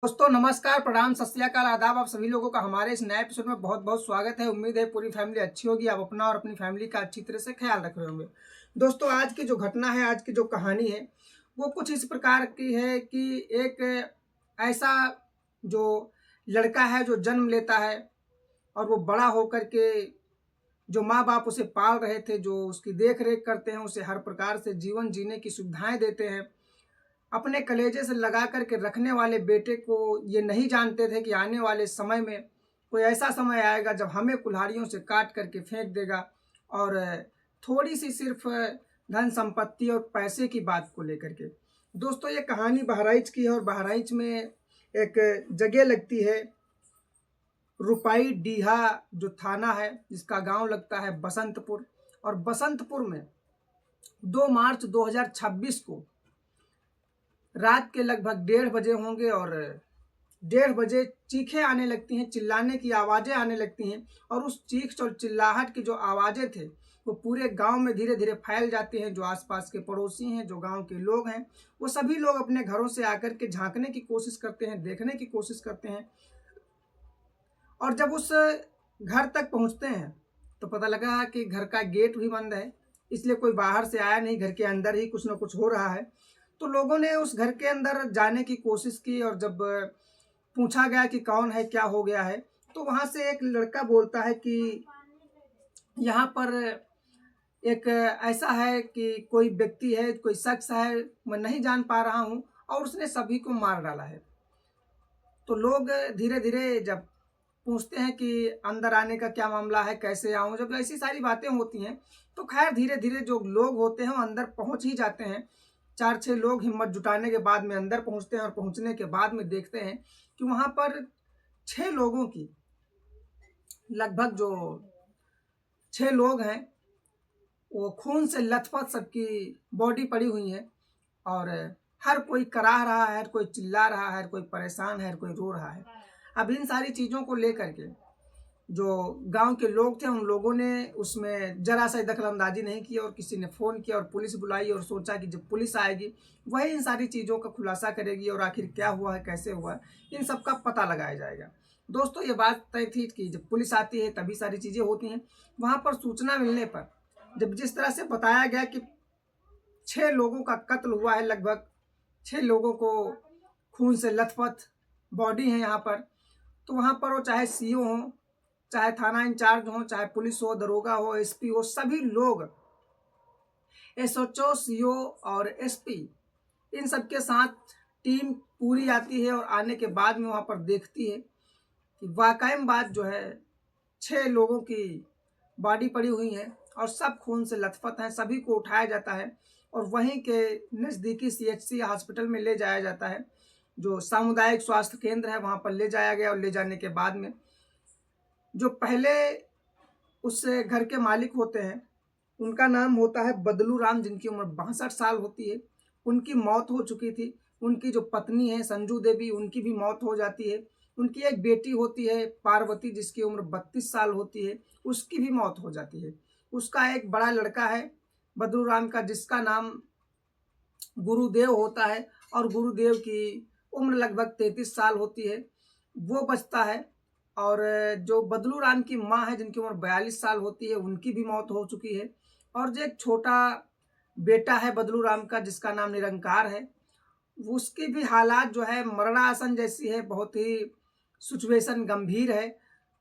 दोस्तों नमस्कार, प्रणाम, सत श्री अकाल, आदाब। आप सभी लोगों का हमारे इस नए एपिसोड में बहुत बहुत स्वागत है। उम्मीद है पूरी फैमिली अच्छी होगी। आप अपना और अपनी फैमिली का अच्छी तरह से ख्याल रख रहे होंगे। दोस्तों आज की जो घटना है, आज की जो कहानी है, वो कुछ इस प्रकार की है कि एक ऐसा जो लड़का है जो जन्म लेता है और वो बड़ा होकर के जो माँ बाप उसे पाल रहे थे, जो उसकी देख रेख करते हैं, उसे हर प्रकार से जीवन जीने की सुविधाएं देते हैं, अपने कलेजे से लगा कर के रखने वाले बेटे को ये नहीं जानते थे कि आने वाले समय में कोई ऐसा समय आएगा जब हमें कुल्हाड़ियों से काट करके फेंक देगा। और थोड़ी सी सिर्फ धन संपत्ति और पैसे की बात को लेकर के। दोस्तों ये कहानी बहराइच की है और बहराइच में एक जगह लगती है रुपाई डीहा, जो थाना है, जिसका गांव लगता है बसंतपुर। और बसंतपुर में 2 मार्च 2026 को रात के लगभग 1:30 बजे होंगे और 1:30 बजे चीखें आने लगती हैं, चिल्लाने की आवाज़ें आने लगती हैं। और उस चीख और चिल्लाहट की जो आवाज़ें थे वो पूरे गांव में धीरे धीरे फैल जाती हैं। जो आसपास के पड़ोसी हैं, जो गांव के लोग हैं, वो सभी लोग अपने घरों से आकर के झांकने की कोशिश करते हैं, देखने की कोशिश करते हैं। और जब उस घर तक पहुंचते हैं तो पता लगा कि घर का गेट भी बंद है, इसलिए कोई बाहर से आया नहीं, घर के अंदर ही कुछ ना कुछ हो रहा है। तो लोगों ने उस घर के अंदर जाने की कोशिश की और जब पूछा गया कि कौन है, क्या हो गया है, तो वहां से एक लड़का बोलता है कि यहाँ पर एक ऐसा है कि कोई व्यक्ति है, कोई शख्स है, मैं नहीं जान पा रहा हूँ, और उसने सभी को मार डाला है। तो लोग धीरे धीरे जब पूछते हैं कि अंदर आने का क्या मामला है, कैसे आऊं, जब ऐसी सारी बातें होती हैं तो खैर धीरे धीरे जो लोग होते हैं वो अंदर पहुंच ही जाते हैं। 4-6 लोग हिम्मत जुटाने के बाद में अंदर पहुंचते हैं और पहुंचने के बाद में देखते हैं कि वहां पर 6 लोगों की, लगभग जो 6 लोग हैं, वो खून से लथपथ सबकी बॉडी पड़ी हुई है। और हर कोई कराह रहा है, हर कोई चिल्ला रहा है, हर कोई परेशान है, हर कोई रो रहा है। अब इन सारी चीज़ों को लेकर के जो गांव के लोग थे, उन लोगों ने उसमें जरा सा दखलंदाजी नहीं की और किसी ने फ़ोन किया और पुलिस बुलाई और सोचा कि जब पुलिस आएगी वही इन सारी चीज़ों का खुलासा करेगी और आखिर क्या हुआ है, कैसे हुआ है, इन सब का पता लगाया जाएगा। दोस्तों ये बात तय थी कि जब पुलिस आती है तभी सारी चीज़ें होती हैं। वहाँ पर सूचना मिलने पर जब जिस तरह से बताया गया कि 6 लोगों का कत्ल हुआ है, लगभग 6 लोगों को खून से लथपथ बॉडी है यहाँ पर, तो वहाँ पर वो चाहे सीओ हों, चाहे थाना इंचार्ज हो, चाहे पुलिस हो, दरोगा हो, एसपी हो, सभी लोग, एसएचओ, सीओ और एसपी, इन सब के साथ टीम पूरी आती है और आने के बाद में वहाँ पर देखती है कि वाकई में बात जो है 6 लोगों की बॉडी पड़ी हुई है और सब खून से लथपथ हैं। सभी को उठाया जाता है और वहीं के नज़दीकी सीएचसी हॉस्पिटल में ले जाया जाता है, जो सामुदायिक स्वास्थ्य केंद्र है, वहाँ पर ले जाया गया। और ले जाने के बाद में जो पहले उस घर के मालिक होते हैं, उनका नाम होता है बदलू राम, जिनकी उम्र 62 साल होती है। उनकी मौत हो चुकी थी। उनकी जो पत्नी है संजू देवी, उनकी भी मौत हो जाती है। उनकी एक बेटी होती है पार्वती, जिसकी उम्र 32 साल होती है, उसकी भी मौत हो जाती है। उसका एक बड़ा लड़का है बदलू राम का, जिसका नाम गुरुदेव होता है और गुरुदेव की उम्र लगभग 33 साल होती है, वो बचता है। और जो बदलू राम की माँ है, जिनकी उम्र 42 साल होती है, उनकी भी मौत हो चुकी है। और जो एक छोटा बेटा है बदलू राम का, जिसका नाम निरंकार है, उसकी भी हालात जो है मरणासन जैसी है, बहुत ही सिचुएशन गंभीर है।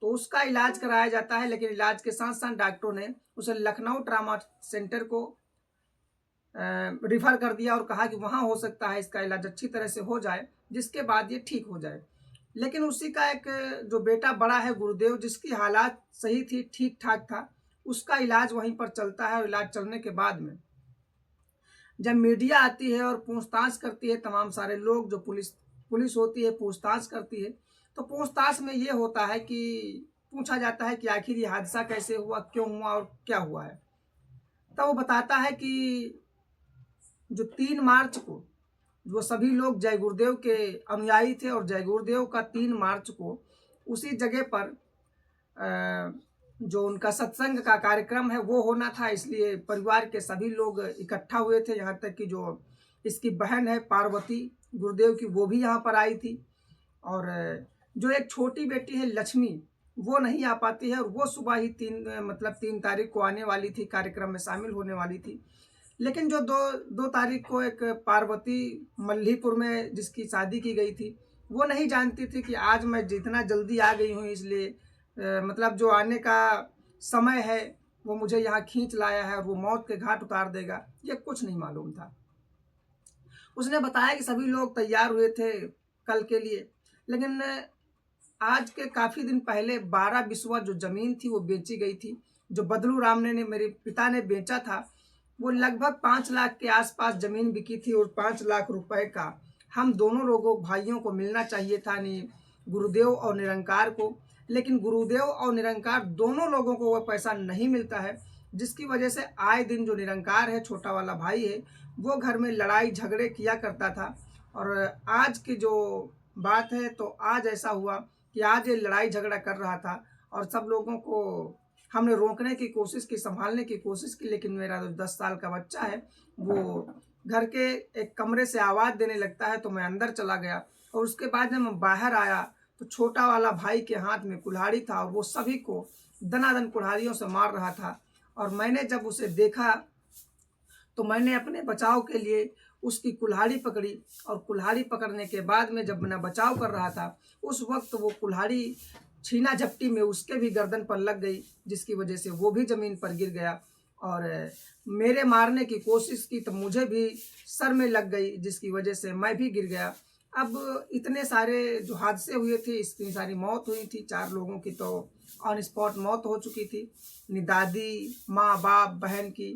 तो उसका इलाज कराया जाता है, लेकिन इलाज के साथ साथ डॉक्टरों ने उसे लखनऊ ट्रामा सेंटर को रिफ़र कर दिया और कहा कि वहाँ हो सकता है इसका इलाज अच्छी तरह से हो जाए, जिसके बाद ये ठीक हो जाए। लेकिन उसी का एक जो बेटा बड़ा है गुरुदेव, जिसकी हालात सही थी, ठीक ठाक था, उसका इलाज वहीं पर चलता है। और इलाज चलने के बाद में जब मीडिया आती है और पूछताछ करती है, तमाम सारे लोग, जो पुलिस होती है पूछताछ करती है, तो पूछताछ में ये होता है कि पूछा जाता है कि आखिर ये हादसा कैसे हुआ, क्यों हुआ और क्या हुआ है। तब वो बताता है कि जो 3 मार्च को वो सभी लोग जय गुरुदेव के अनुयायी थे और जय गुरुदेव का 3 मार्च को उसी जगह पर जो उनका सत्संग का कार्यक्रम है वो होना था, इसलिए परिवार के सभी लोग इकट्ठा हुए थे। यहाँ तक कि जो इसकी बहन है पार्वती गुरुदेव की, वो भी यहाँ पर आई थी। और जो एक छोटी बेटी है लक्ष्मी, वो नहीं आ पाती है और वो सुबह ही 3 तारीख को आने वाली थी, कार्यक्रम में शामिल होने वाली थी। लेकिन जो 2 तारीख को एक पार्वती मल्हीपुर में जिसकी शादी की गई थी, वो नहीं जानती थी कि आज मैं जितना जल्दी आ गई हूँ, इसलिए मतलब जो आने का समय है वो मुझे यहाँ खींच लाया है और वो मौत के घाट उतार देगा, ये कुछ नहीं मालूम था। उसने बताया कि सभी लोग तैयार हुए थे कल के लिए, लेकिन आज के काफ़ी दिन पहले 12 बिस्वा जो ज़मीन थी वो बेची गई थी। जो बदलू राम ने मेरे पिता ने बेचा था, वो लगभग 5 लाख के आसपास ज़मीन बिकी थी और 5 लाख रुपए का हम दोनों लोगों भाइयों को मिलना चाहिए था, यानी गुरुदेव और निरंकार को। लेकिन गुरुदेव और निरंकार दोनों लोगों को वह पैसा नहीं मिलता है, जिसकी वजह से आए दिन जो निरंकार है, छोटा वाला भाई है, वो घर में लड़ाई झगड़े किया करता था। और आज की जो बात है, तो आज ऐसा हुआ कि आज ये लड़ाई झगड़ा कर रहा था और सब लोगों को हमने रोकने की कोशिश की, संभालने की कोशिश की, लेकिन मेरा जो 10 साल का बच्चा है, वो घर के एक कमरे से आवाज़ देने लगता है, तो मैं अंदर चला गया और उसके बाद जब मैं बाहर आया तो छोटा वाला भाई के हाथ में कुल्हाड़ी था और वो सभी को दनादन कुल्हाड़ियों से मार रहा था। और मैंने जब उसे देखा तो मैंने अपने बचाव के लिए उसकी कुल्हाड़ी पकड़ी और कुल्हाड़ी पकड़ने के बाद में जब मैं बचाव कर रहा था, उस वक्त वो कुल्हाड़ी छीना झपटी में उसके भी गर्दन पर लग गई, जिसकी वजह से वो भी ज़मीन पर गिर गया। और मेरे मारने की कोशिश की तो मुझे भी सर में लग गई, जिसकी वजह से मैं भी गिर गया। अब इतने सारे जो हादसे हुए थे, इतनी सारी मौत हुई थी, 4 लोगों की तो ऑन स्पॉट मौत हो चुकी थी, दादी, माँ बाप, बहन की।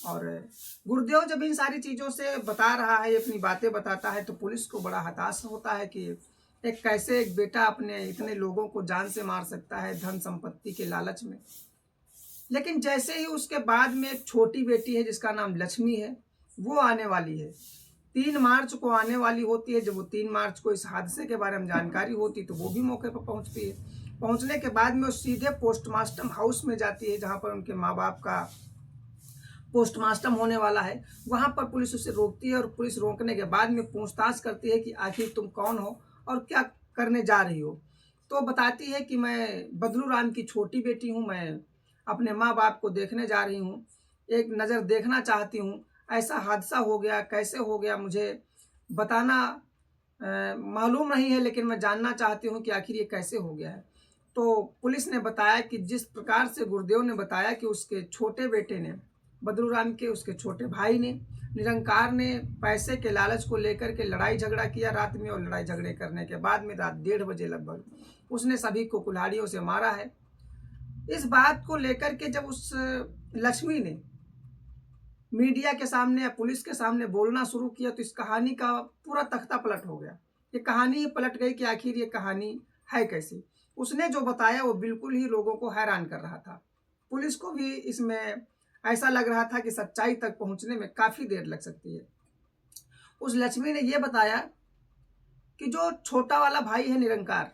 और गुरुदेव जब इन सारी चीज़ों से बता रहा है, अपनी बातें बताता है, तो पुलिस को बड़ा हताश होता है कि एक कैसे एक बेटा अपने इतने लोगों को जान से मार सकता है धन संपत्ति के लालच में। लेकिन जैसे ही उसके बाद में एक छोटी बेटी है जिसका नाम लक्ष्मी है, वो आने वाली है, 3 मार्च को आने वाली होती है। जब वो 3 मार्च को इस हादसे के बारे में जानकारी होती तो वो भी मौके पर पहुंचती है। पहुंचने के बाद में वो सीधे पोस्टमास्टम हाउस में जाती है, जहां पर उनके माँ बाप का पोस्टमास्टम होने वाला है। वहां पर पुलिस उसे रोकती है और पुलिस रोकने के बाद में पूछताछ करती है कि आखिर तुम कौन हो और क्या करने जा रही हो। तो बताती है कि मैं बदलू राम की छोटी बेटी हूँ, मैं अपने माँ बाप को देखने जा रही हूँ, एक नज़र देखना चाहती हूँ, ऐसा हादसा हो गया, कैसे हो गया मुझे बताना मालूम नहीं है, लेकिन मैं जानना चाहती हूँ कि आखिर ये कैसे हो गया है। तो पुलिस ने बताया कि जिस प्रकार से गुरुदेव ने बताया कि उसके छोटे बेटे ने, बदरू राम के उसके छोटे भाई ने, निरंकार ने पैसे के लालच को लेकर के लड़ाई झगड़ा किया रात में, और लड़ाई झगड़े करने के बाद में रात 1:30 बजे लगभग उसने सभी को कुल्हाड़ियों से मारा है। इस बात को लेकर के जब उस लक्ष्मी ने मीडिया के सामने या पुलिस के सामने बोलना शुरू किया, तो इस कहानी का पूरा तख्ता पलट हो गया। ये कहानी ही पलट गई कि आखिर ये कहानी है कैसी। उसने जो बताया वो बिल्कुल ही लोगों को हैरान कर रहा था। पुलिस को भी इसमें ऐसा लग रहा था कि सच्चाई तक पहुंचने में काफ़ी देर लग सकती है। उस लक्ष्मी ने ये बताया कि जो छोटा वाला भाई है निरंकार,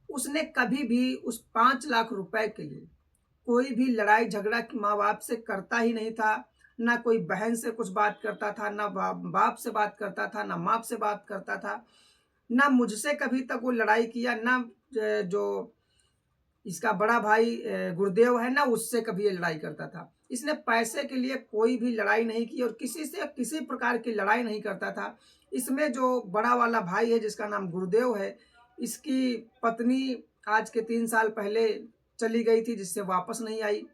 उसने कभी भी उस 5 लाख रुपए के लिए कोई भी लड़ाई झगड़ा माँ बाप से करता ही नहीं था। ना कोई बहन से कुछ बात करता था, ना बाप से बात करता था, ना माँ से बात करता था, ना मुझसे कभी तक वो लड़ाई किया, ना जो इसका बड़ा भाई गुरुदेव है, ना उससे कभी ये लड़ाई करता था। इसने पैसे के लिए कोई भी लड़ाई नहीं की और किसी से किसी प्रकार की लड़ाई नहीं करता था। इसमें जो बड़ा वाला भाई है जिसका नाम गुरुदेव है, इसकी पत्नी आज के 3 साल पहले चली गई थी, जिससे वापस नहीं आई,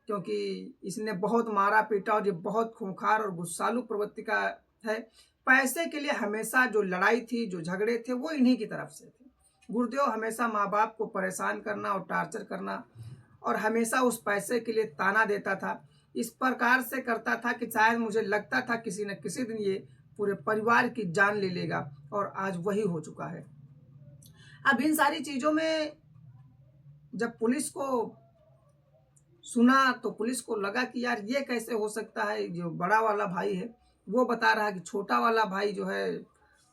क्योंकि इसने बहुत मारा पीटा और ये बहुत खूंखार और गुस्सालू प्रवृत्ति का है। पैसे के लिए हमेशा जो लड़ाई थी, जो झगड़े थे, वो इन्हीं की तरफ से थे। गुरुदेव हमेशा माँ बाप को परेशान करना और टार्चर करना और हमेशा उस पैसे के लिए ताना देता था। इस प्रकार से करता था कि शायद मुझे लगता था किसी न किसी दिन ये पूरे परिवार की जान ले लेगा, और आज वही हो चुका है। अब इन सारी चीज़ों में जब पुलिस को सुना तो पुलिस को लगा कि यार ये कैसे हो सकता है। जो बड़ा वाला भाई है वो बता रहा है कि छोटा वाला भाई जो है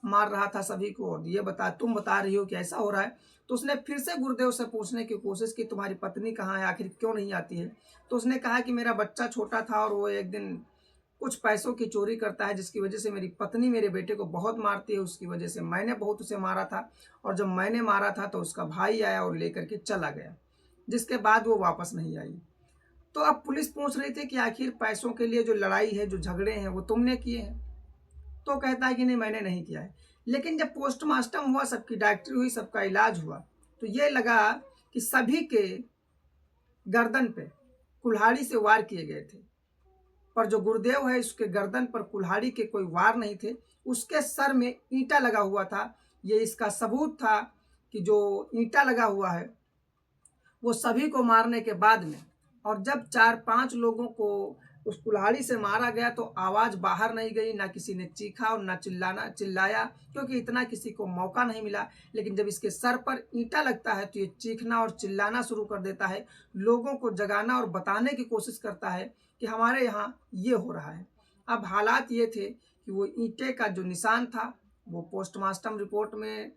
मार रहा था सभी को, और ये तुम बता रही हो कि ऐसा हो रहा है। तो उसने फिर से गुरुदेव से पूछने की कोशिश की, तुम्हारी पत्नी कहाँ है, आखिर क्यों नहीं आती है। तो उसने कहा कि मेरा बच्चा छोटा था और वो एक दिन कुछ पैसों की चोरी करता है, जिसकी वजह से मेरी पत्नी मेरे बेटे को बहुत मारती है। उसकी वजह से मैंने बहुत उसे मारा था, और जब मैंने मारा था तो उसका भाई आया और लेकर के चला गया, जिसके बाद वो वापस नहीं आई। तो अब पुलिस पूछ रही थी कि आखिर पैसों के लिए जो लड़ाई है, जो झगड़े हैं, वो तुमने किए हैं? तो कहता है कि नहीं, मैंने नहीं किया है। लेकिन जब पोस्टमार्टम हुआ, सबकी डॉक्टरी हुई, सबका इलाज हुआ, तो ये लगा कि सभी के गर्दन पे कुल्हाड़ी से वार किए गए थे, पर जो गुरुदेव है उसके गर्दन पर कुल्हाड़ी के कोई वार नहीं थे, उसके सर में ईंटा लगा हुआ था। ये इसका सबूत था कि जो ईंटा लगा हुआ है वो सभी को मारने के बाद में, और जब 4-5 लोगों को उस कुल्हाड़ी से मारा गया तो आवाज़ बाहर नहीं गई, ना किसी ने चीखा और ना चिल्लाया, क्योंकि इतना किसी को मौका नहीं मिला। लेकिन जब इसके सर पर ईंटा लगता है तो ये चीखना और चिल्लाना शुरू कर देता है, लोगों को जगाना और बताने की कोशिश करता है कि हमारे यहाँ ये हो रहा है। अब हालात ये थे कि वो ईंटे का जो निशान था वो पोस्टमार्टम रिपोर्ट में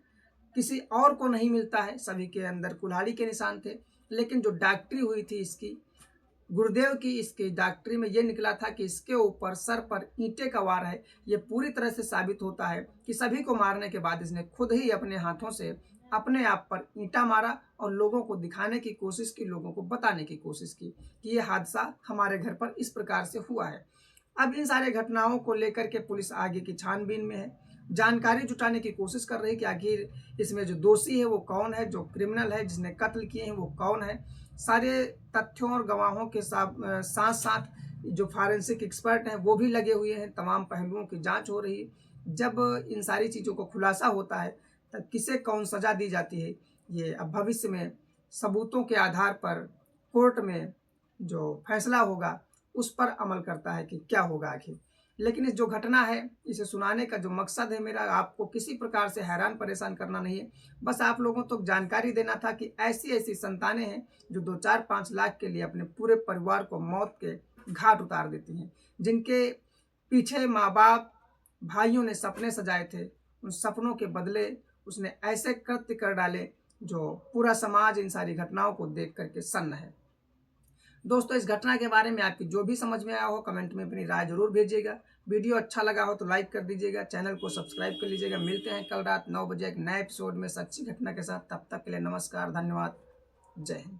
किसी और को नहीं मिलता है, सभी के अंदर कुल्हाड़ी के निशान थे। लेकिन जो डॉक्टरी हुई थी इसकी, गुरुदेव की, इसकी डॉक्टरी में ये निकला था कि इसके ऊपर सर पर ईंटे का वार है। ये पूरी तरह से साबित होता है कि सभी को मारने के बाद इसने खुद ही अपने हाथों से अपने आप पर ईंटा मारा और लोगों को दिखाने की कोशिश की, लोगों को बताने की कोशिश की कि ये हादसा हमारे घर पर इस प्रकार से हुआ है। अब इन सारे घटनाओं को लेकर के पुलिस आगे की छानबीन में है, जानकारी जुटाने की कोशिश कर रही है कि आखिर इसमें जो दोषी है वो कौन है, जो क्रिमिनल है जिसने कत्ल किए हैं वो कौन है। सारे तथ्यों और गवाहों के साथ साथ जो फॉरेंसिक एक्सपर्ट हैं वो भी लगे हुए हैं, तमाम पहलुओं की जांच हो रही है। जब इन सारी चीज़ों को खुलासा होता है तब किसे कौन सज़ा दी जाती है, ये अब भविष्य में सबूतों के आधार पर कोर्ट में जो फैसला होगा उस पर अमल करता है कि क्या होगा आखिर। लेकिन इस जो घटना है इसे सुनाने का जो मकसद है मेरा, आपको किसी प्रकार से हैरान परेशान करना नहीं है, बस आप लोगों तक जानकारी देना था कि ऐसी ऐसी संतानें हैं जो 2-4-5 लाख के लिए अपने पूरे परिवार को मौत के घाट उतार देती हैं, जिनके पीछे माँ बाप भाइयों ने सपने सजाए थे, उन सपनों के बदले उसने ऐसे कृत्य कर डाले जो पूरा समाज इन सारी घटनाओं को देख करके सन्न है। दोस्तों, इस घटना के बारे में आपकी जो भी समझ में आया हो कमेंट में अपनी राय जरूर भेजिएगा। वीडियो अच्छा लगा हो तो लाइक कर दीजिएगा, चैनल को सब्सक्राइब कर लीजिएगा। मिलते हैं कल रात 9 बजे एक नए एपिसोड में सच्ची घटना के साथ। तब तक के लिए नमस्कार, धन्यवाद, जय हिंद।